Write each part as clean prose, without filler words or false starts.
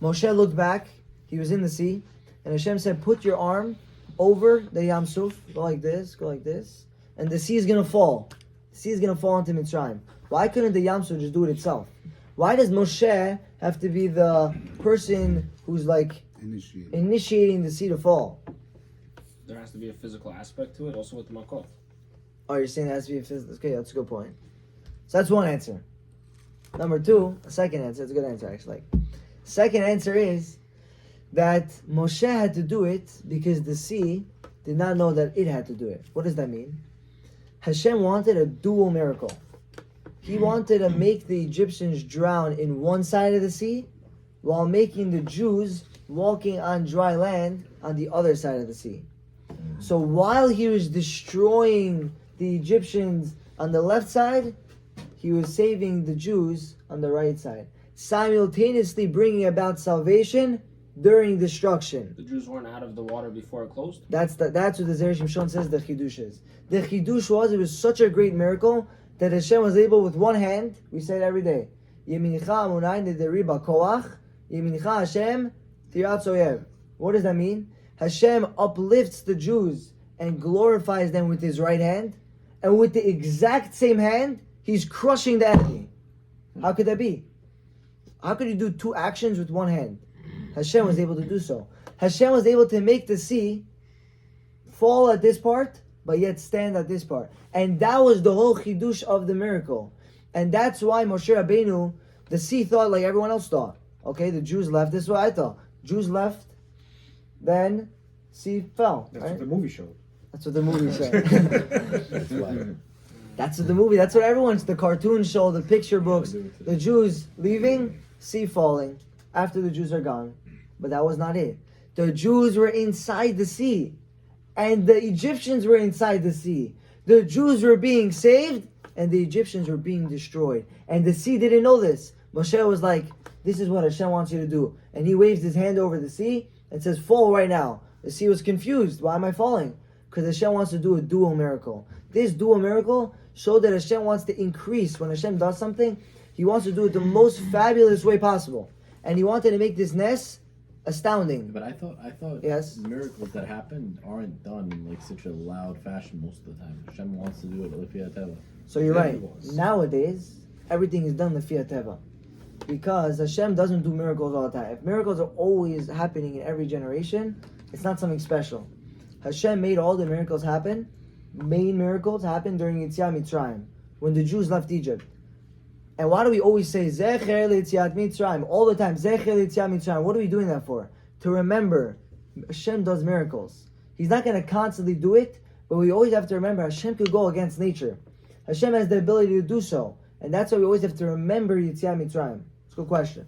Moshe looked back. He was in the sea, and Hashem said, "Put your arm over the Yam Suf. Go like this. Go like this, and the sea is gonna fall. The sea is gonna fall into Mitzrayim." Why couldn't the Yam Suf just do it itself? Why does Moshe have to be the person who's like initiating the sea to fall? There has to be a physical aspect to it, also with the makot. Oh, you're saying it has to be a physical. Okay, that's a good point. So that's one answer. Number two, a second answer. It's a good answer actually. Second answer is that Moshe had to do it because the sea did not know that it had to do it. What does that mean? Hashem wanted a dual miracle. He wanted to make the Egyptians drown in one side of the sea while making the Jews walking on dry land on the other side of the sea. So while he was destroying the Egyptians on the left side, he was saving the Jews on the right side, simultaneously bringing about salvation during destruction. The Jews weren't out of the water before it closed? That's what the Zeresh Shimshon says the Chidush is. The Chidush was, it was such a great miracle that Hashem was able with one hand, we say it every day, Yemincha amunayin nederiba koach, Yemincha Hashem tirat soyev. What does that mean? Hashem uplifts the Jews and glorifies them with his right hand, and with the exact same hand, he's crushing the enemy. How could that be? How could you do two actions with one hand? Hashem was able to do so. Hashem was able to make the sea fall at this part, but yet stand at this part. And that was the whole chidush of the miracle. And that's why Moshe Rabbeinu, the sea thought like everyone else thought. Okay, the Jews left, this is what I thought. Jews left, then sea fell. That's right? what the movie showed. That's what the movie said. That's what the movie, that's what everyone's, the cartoon show, the picture books, the Jews leaving, sea falling, after the Jews are gone. But that was not it. The Jews were inside the sea, and the Egyptians were inside the sea. The Jews were being saved, and the Egyptians were being destroyed. And the sea didn't know this. Moshe was like, this is what Hashem wants you to do. And he waves his hand over the sea and says, fall right now. The sea was confused. Why am I falling? Because Hashem wants to do a dual miracle. This dual miracle showed that Hashem wants to increase. When Hashem does something, he wants to do it the most fabulous way possible. And he wanted to make this nest astounding. But I thought yes, miracles that happen aren't done in like such a loud fashion most of the time. Hashem wants to do it Lefiyat Teva. So you're right. Nowadays, everything is done Lefiyat Teva. Because Hashem doesn't do miracles all the time. If miracles are always happening in every generation, it's not something special. Hashem made all the miracles happen. Main miracles happen during Yetziat Mitzrayim, when the Jews left Egypt. And why do we always say Zecher Yetziat Mitzrayim all the time? Zecher Yetziat Mitzrayim. What are we doing that for? To remember Hashem does miracles. He's not going to constantly do it, but we always have to remember Hashem could go against nature. Hashem has the ability to do so, and that's why we always have to remember Yetziat Mitzrayim. It's a good question.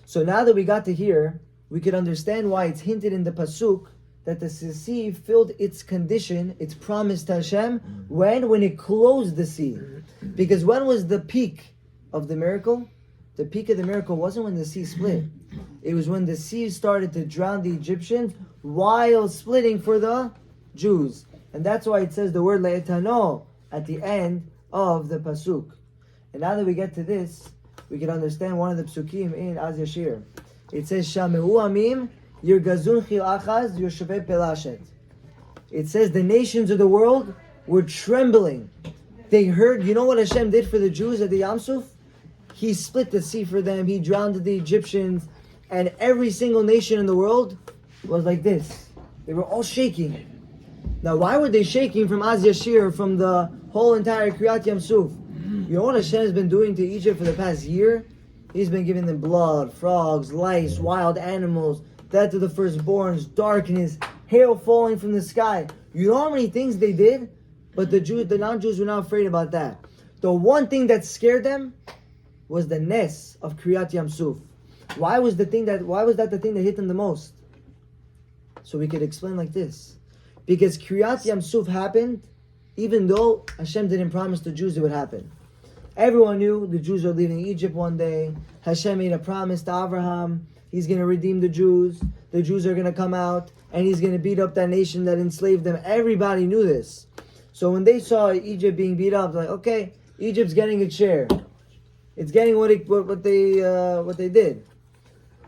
So now that we got to here, we could understand why it's hinted in the pasuk that the sea filled its condition, its promise to Hashem, when it closed the sea. Because when was the peak of the miracle? The peak of the miracle wasn't when the sea split. It was when the sea started to drown the Egyptians while splitting for the Jews. And that's why it says the word le'etano at the end of the pasuk. And now that we get to this, we can understand one of the psukim in Az Yashir. It says, Shamehu amim Yirgazun chil achaz yoshevei pelashet. It says the nations of the world were trembling. They heard, you know what Hashem did for the Jews at the Yam Suf? He split the sea for them, he drowned the Egyptians, and every single nation in the world was like this. They were all shaking. Now why were they shaking from Az Yashir, from the whole entire Kriyat Yam Suf? You know what Hashem has been doing to Egypt for the past year? He's been giving them blood, frogs, lice, wild animals, death to the firstborns, darkness, hail falling from the sky. You know how many things they did? But the non-Jews were not afraid about that. The one thing that scared them was the nes of Kriyat Yam Suf. Why was that the thing that hit them the most? So we could explain like this. Because Kriyat Yam Suf happened even though Hashem didn't promise the Jews it would happen. Everyone knew the Jews are leaving Egypt one day. Hashem made a promise to Abraham. He's going to redeem the Jews. The Jews are going to come out. And he's going to beat up that nation that enslaved them. Everybody knew this. So when they saw Egypt being beat up, they're like, okay, Egypt's getting its share. It's getting what they did.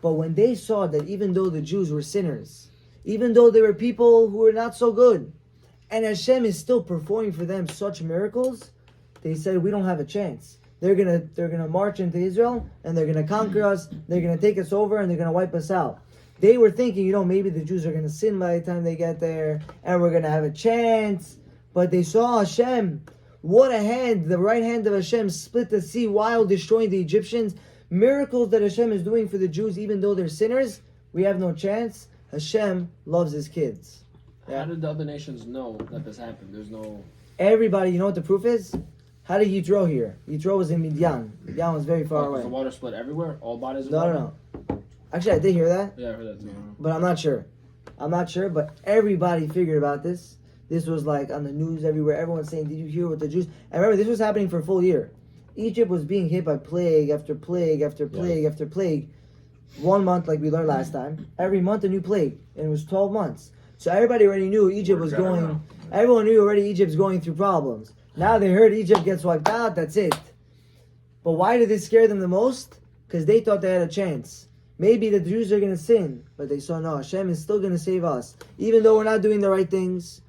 But when they saw that even though the Jews were sinners, even though they were people who were not so good, and Hashem is still performing for them such miracles, they said, we don't have a chance. They're gonna march into Israel, and they're gonna conquer us, they're gonna take us over, and they're gonna wipe us out. They were thinking, maybe the Jews are gonna sin by the time they get there, and we're gonna have a chance. But they saw Hashem. What a hand, the right hand of Hashem split the sea while destroying the Egyptians. Miracles that Hashem is doing for the Jews, even though they're sinners, we have no chance. Hashem loves his kids. Yeah. How did the other nations know that this happened? There's no... Everybody, you know what the proof is? How did Yitro hear? Yitro was in Midian. Midian was very far away. The water split everywhere? All bodies of No, water? no. Actually, I did hear that. Yeah, I heard that too. But I'm not sure. But everybody figured about this. This was like on the news everywhere. Everyone's saying, did you hear what the Jews... And remember, this was happening for a full year. Egypt was being hit by plague after plague after plague after plague. 1 month, like we learned last time. Every month a new plague. And it was 12 months. So everybody already knew Egypt was going... Everyone knew already Egypt's going through problems. Now they heard Egypt gets wiped out, that's it. But why did this scare them the most? Because they thought they had a chance. Maybe the Jews are going to sin. But they saw, no, Hashem is still going to save us. Even though we're not doing the right things,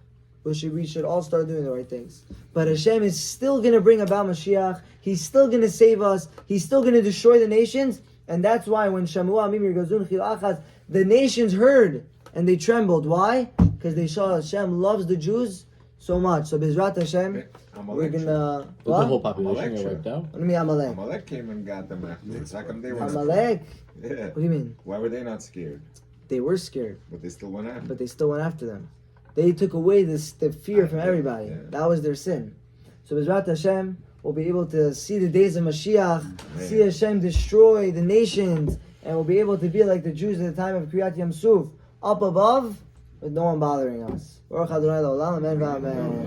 we should all start doing the right things. But Hashem is still going to bring about Mashiach. He's still going to save us. He's still going to destroy the nations. And that's why when Shamua Mimir Gazun Chil Achaz, the nations heard and they trembled. Why? Because they saw Hashem loves the Jews so much. So Bezrat Hashem, we're going to... The whole population got wiped out? What do you mean Amalek? Amalek came and got them afterwards. How come they were Amalek? Yeah. What do you mean? Why were they not scared? They were scared. But they still went after. But they still went after them. They took away the fear from everybody. Yeah. That was their sin. So Bezrat Hashem will be able to see the days of Mashiach, see Hashem destroy the nations, and we'll be able to be like the Jews at the time of Kriyat Yam Suf, up above, with no one bothering us. Baruch Adonai L'olam, amen v'amen.